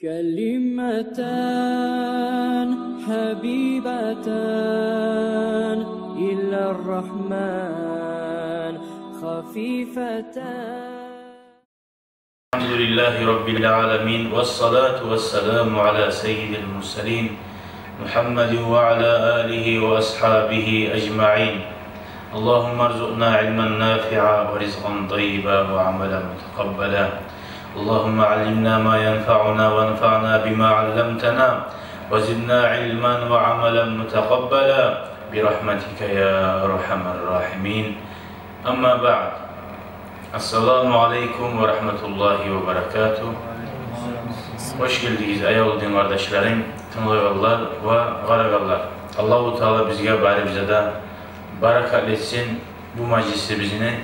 كلمتان حبيبتان إلى الرحمن خفيفتان. الحمد لله رب العالمين والصلاة والسلام على سيد المرسلين محمد وعلى آله وأصحابه أجمعين. اللهم ارزقنا علما نافعا ورزقا طيبا وعملا متقبلا. اللهم علمنا ما ينفعنا وانفعنا بما علمتنا وزدنا علما وعملا متقبلا برحمتك يا أرحم الراحمين. أما بعد. Assalamu aleykum ve rahmetullahi ve berekatuhu. Hoş geldiniz ey olduğum kardeşlerim, tınlayarlar ve qaraqallar. Allah-u Teala bizge bari bize de barakat etsin bu meclisi bizini,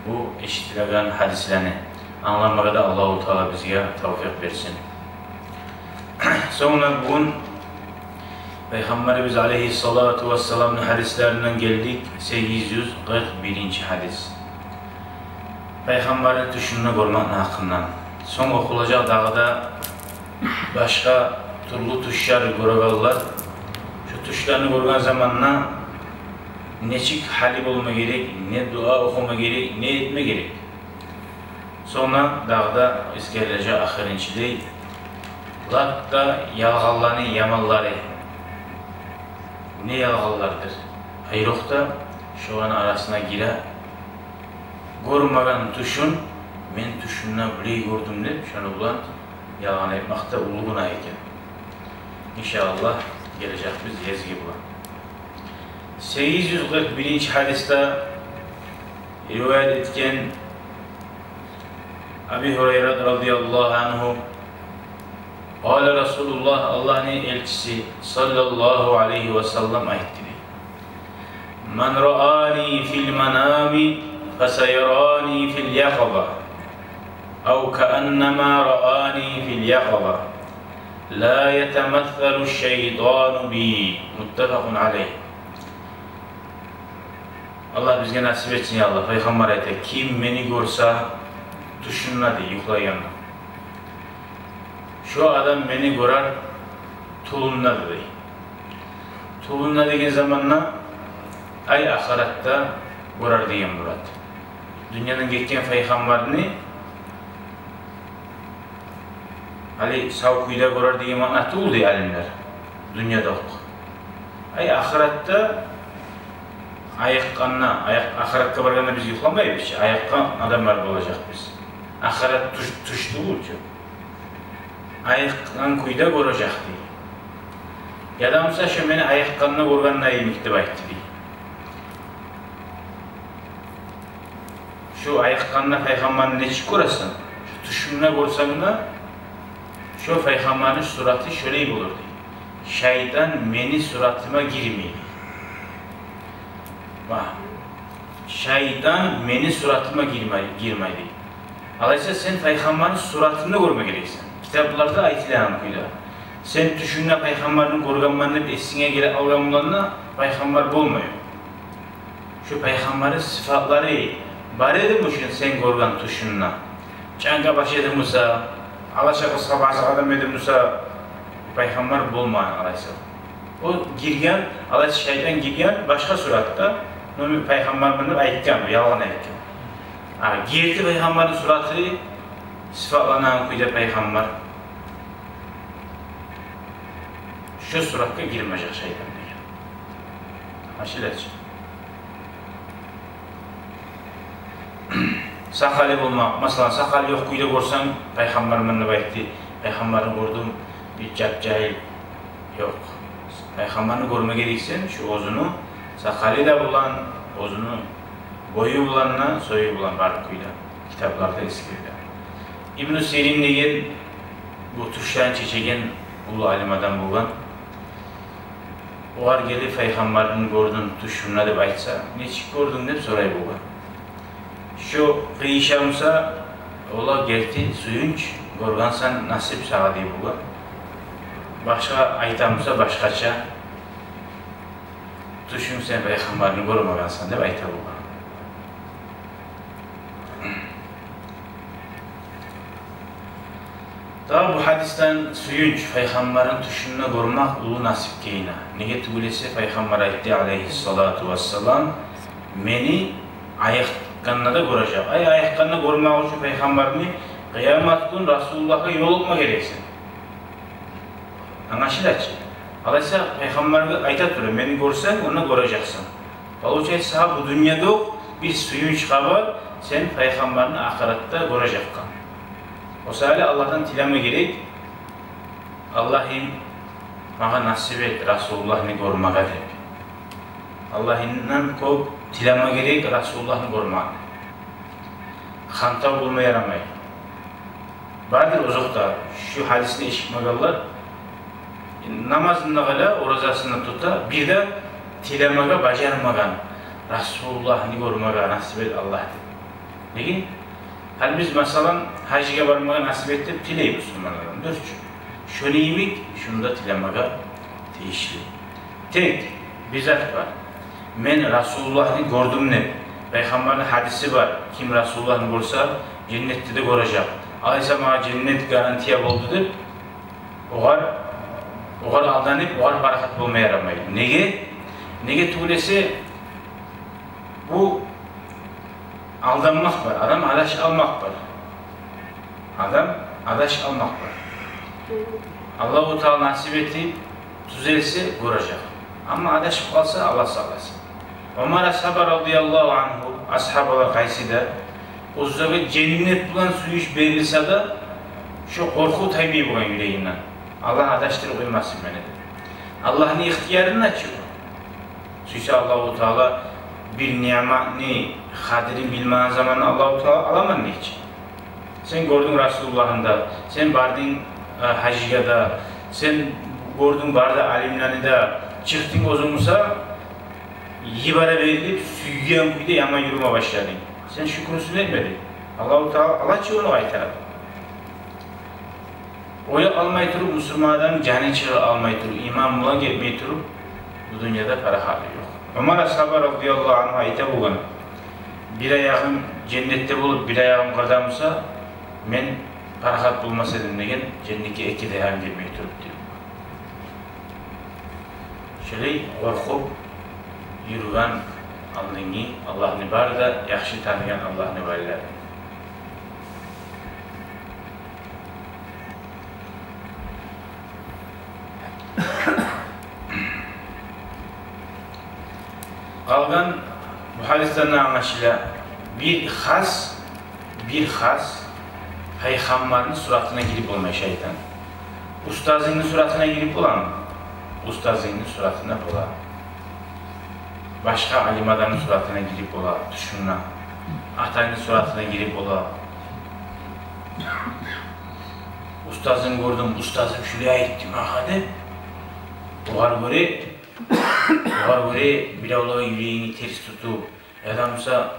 bu iştilagan hadislerini anlamaya da Allah-u Teala bizge tevfik versin. Sonra bugün Peygamberimiz Aleyhissalatu vesselam'ın hadislerinden geldik 841. hadis. Peygamberin tuşunu görmek hakkından. Son okulacak dağda başka türlü tuşlar görebilirler. Şu tuşlarını görgen zamanla neçik halim olma gerek, ne dua okuma gerek, ne etme gerek. Sonra dağda iskerlece ahirinci değil. Lakta yalğallarını yamalları. Ne yalğallardır? Hayrokta şu an arasına gire. Görmegen tuşun, men tuşunna biley gördüm deyip, şunu bulan yalan etmekte uluguna eken. İnşallah gelecek biz yezgi bulan. 841. hadiste rivayet etken Abi Hureyre radıyallahu anhu Kâle Resulullah Allah'ın elçisi sallallahu aleyhi ve sellem ayettir. Men ra'ani fil manami فَسَيَرَانِي فِي الْيَقَظَةِ اَوْ كَأَنَّمَا رَآنِي فِي الْيَقَظَةِ لَا يَتَمَثَّلُ الشَّيْطَانُ بِي مُتَّفَقٌ عَلَيْهِ. Allah bizge nasip etsin ya Allah. Peygamber ayette kim beni görse düşünme diye yuklayanlar. Şu adam beni görer tulunla diye. Tulunla dediğin zamanla ay ahirette görer diyen Murat. Dünyanın geçen peygamberini Ali savkuyda görer diye manatı oldu alimler. Dünyada ok. Ay ahirette ayakkanına, ahirette barganda biz yıklamayız. Ayakkan adamlar olacak biz. Ahiret tuştu olacak. Ayakkan kuyda görecek diye. Yadamsa şu beni ayakkanına görganına iyimikti bayıttı diye. Şu ayakkanına peygamberin neçik görəsən, şu tuşununa görsən şu peygamberin suratı şöyle olur. Şeytan meni suratıma girmeyi. Bak, şeytan meni suratıma girmeyi. Alaysa sen peygamberin suratını görme gereksin. Kitaplarda ayetilen kuyda. Sen tuşununa peygamberin görganmanını esine gele alganlarına peygamber olmuyor. Şu peygamberin sıfatları bari mi sen görgen tuşunna? Çanga baş edimsa, Allah'a kısqa bazı adam edimsa, peygamber bulmayan Allah'a. O girgen, Allah şeytan girgen başka suratta, onu peygamber bunu aytkan, yalan aytkan. Girdi peygamberin suratı, sıfatlanan kuyda peygamber. Şu suratta girmeyecek şeytan diye. Aşiret. Sakali bulmak, mesela sakal yok kuyda görsen peygamber bana bayıttı. Peygamberini gördüm, bir cahil yok. Peygamberini görme gereksen şu ozunu, sakali da bulan, ozunu boyu bulanla soyu bulan var kuyda. Kitaplarda eskirdi. İbn-i Sirin diyen bu tuştan çeçegen ulu alim adam bulan. O var gelip peygamberini gördün tuşuna da baytsa, neçik gördün deyip sorayı bulan. Şu kıyışamsa ola geldi suyunç görgansan nasip sağa diye bulan. Başka aytamsa başkaça tuşun sen peygamberini görmegansan deyip ayta bulan. Daha bu hadisten suyunç, Peygamberin tuşunu korumak ulu nasip keyine. Nege tugulesi Peygamber aytti aleyhissalatu vesselam, meni ayakkanına da koracak. Ayakkanına korumak için Peygamberini kıyamet gün Resulullah'a yol olma gereksin. Anlaşılaçı. Alaysa Peygamber'e ayta duruyor, beni görsen onu göreceksin. Balıçay saha bu dünyada bir suyunç var, sen Peygamberini ahirette göreceksin. O sayede Allah'tan tileme gerek. Allah'ın bana nasip et Resulullah'ını görmeye de. Allah'ından kop tileme gerek Resulullah'ını görmeye. Hanta bulmaya yaramayı. Vardır uzakta şu hadisini işitmagalar. Namazında gala, orazasını tuta, bir de tilemeye bacarmagan Resulullah'ını görmeye nasip et Allah dedi. Neden? Hal biz mesela hacıya varmaya nasip ettik, tileyi Müslümanlardan. Dur şunu yemek, şunu da tilemeye değişli. Tek bir zat var. Ben Resulullah'ını gördüm ne? Peygamber'in hadisi var. Kim Resulullah'ını görse cennette de görecek. Aysa bana cennet garantiye oldudur. Oğar aldanıp, oğar barakat bulmaya yaramaydı. Nege? Nege tuğlesi bu aldanmak var. Adam adaş almak var. Adam adaş almak var. Allah-u Teala nasip ettiği düzelse görecek. Ama adaş kalsa Allah sağlasın. Ömer ashaba radıyallahu anhu, ashabalar kaysida, uzzağı cennet bulan suyuş verilse de şu korku tabi bulan yüreğinden. Allah adaştır koymasın beni de. Allah'ın ihtiyarını açıyor. Çünkü Allah-u Teala bir nimetini, kadri bilmeyen zaman Allah-u Teala alamam ne için? Sen gördün Resulullah'ın da, sen vardın hacıya da, sen gördün vardı alimlerini de, çıktın ozumuza, yibara verilip süyüyen kuydu yana yürüme başladın. Sen şükrüsünü etmedin. Allah-u Teala alaçı onu aytar. Oya almayı turup, Müslümanların canı çığı almayı turup, iman bulan gelmeyi turup, bu dünyada para hali yok. Ömer ashaba radıyallahu anh'a ayta bulan, bir ayağım cennette bulup bir ayağım kazanmışsa, men parahat bulmasaydım degen, cennetke iki ayağım gelmeyi turup diyor. Şöyle korkup, yürüyen Allah'ını, Allah'ını var da, yaxşı tanıyan Allah'ını varlar. Kalgan bu hadisten anlaşıla bir has Peygamberin suratına girip olmaya şeytan. Ustazının suratına girip olan ustazının suratına ola. Başka alim adamın suratına girip ola, düşünme. Atanın suratına girip ola. Ustazını gördüm, ustazım şuraya ettim ahade. Oğar göre bile ola yüreğini ters tutup, adamsa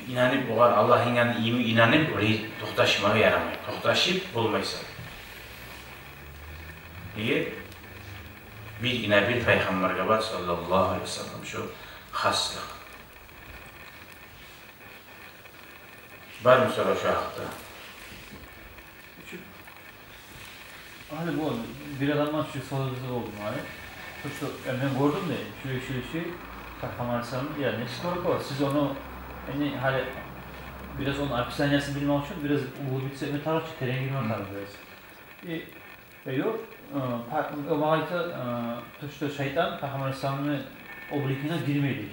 inanıp oğar Allah'ın yanına inanıp orayı tohtaşmaya yaramayı. Tohtaşıp olmaysa. Niye? Bir Peygamber var sallallahu aleyhi ve sellem şu haslık. Var mı soru şu hakta? Hani bu bir adamdan şu sözü oldu hani. Şu ben gördüm de şu Peygamber'in yani ne var. Siz onu hani hani biraz onun hapishanesini bilmek için biraz uğur bitse mi tarafçı terengin var biraz. Yok. O vakti şeytan Peygamber'in oblikine girmedi.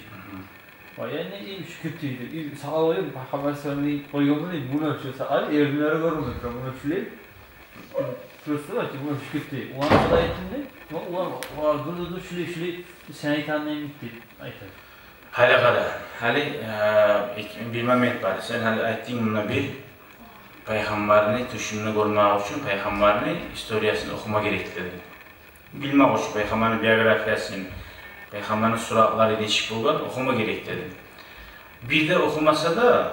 Bayağı ne iyi şükürtüydü. Sağ olayım Peygamber'in koyuyordu değil. Bunu ölçüyorsa Ali evlileri görmüyor. Bunu ölçüleyip Prosto var ki bunu şükürtü. Ulan o da etindi. Ulan durdu şöyle şeytanla gitti. Aytar. Hali bilmem et var. Sen hali ettiğin buna bir Peygamberini düşününü görmek için Peygamberini historiyasını okuma gerekli dedi. Bilmek için Peygamberin biyografiyasını, Peygamberin suratları değişik bulgan okuma gerekli dedi. Bir de okumasa da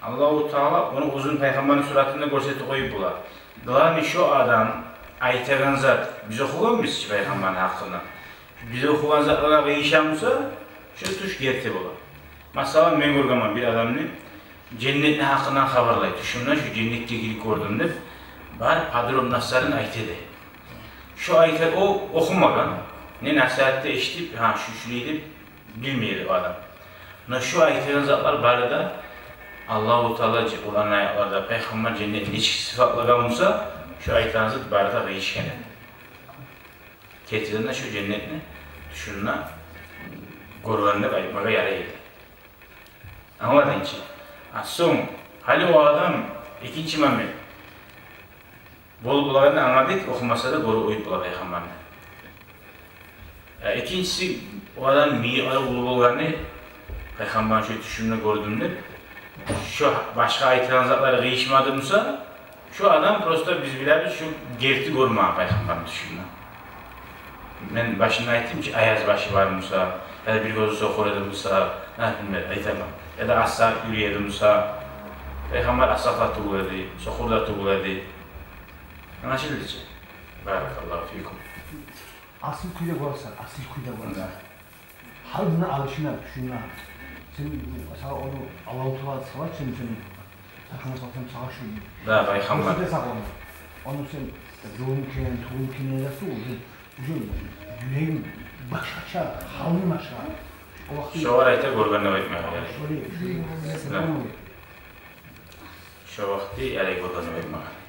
Allah-u Teala onu uzun Peygamberin suratını gösterip koyup bular. Glami şu adam aytağın zat, biz okugan mıyız Peygamberin hakkında? Biz okugan zatlara kıyışamıza, şu tuş gerti bular. Mesela ben görgümüm bir adamını cennetin hakkından haberlay. Düşünümden şu cennetke girip gördüm deyip, Bari Padron Nasar'ın ayetidir. Şu ayeti o okumadan, ne nasihatte eşitip, şüşürüydü, bilmiyordu o adam. Şu ayetlerin zatlar bari da Allah-u Teala olan ayetlarda Peygamber cennetin iç sıfatla kalmışsa şu ayetlerin zat bari da değişkeni. Ketirinde şu cennetini düşününe korularında ayıpmaya yaraydı. Anladın ki? Son, hali o adam ikinci Mehmet bol bulağını anladık, okumasa da koru uyup bulağı Peygamber'ine. İkincisi, o adam miyi bol bulağını Peygamber'in şu düşününe koruduğunda şu başka ayetlerin zatları değişmediyse şu adam prosta biz biliriz şu gerti koruma Peygamber'in düşününe. Ben başında ayettim ki ayaz başı var Musa, ya da bir gözü sokur edin Musa, aytamam. Ya da asla yürüyedi Musa, Peygamber asla tuğuladı, sokur da tuğuladı. Anlaşıldı ki. Barakallahu fikum. Asıl kuyda koyarsan, asıl kuyda koyarsan. Halbuna alışına, şuna. Sen mesela onu Allah-u Teala savaş senin takımı satsam savaşıyor. Da Peygamber. Nasıl desak onu? Onu sen ruhunken, tuğunken ederse uzun yüreğin başkaça, halın aşağı. Şu arayta kurbanına bakmaya gerek. Şu vakti yarayı kurbanına bakmaya.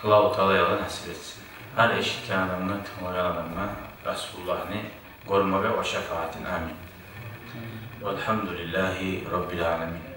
Allah-u Teala'ya nasip etsin. Her eşitken adamına, tanıyan adamına Resulullah'ını korumaya ve şefaatin amin. Velhamdülillahi Rabbil alemin.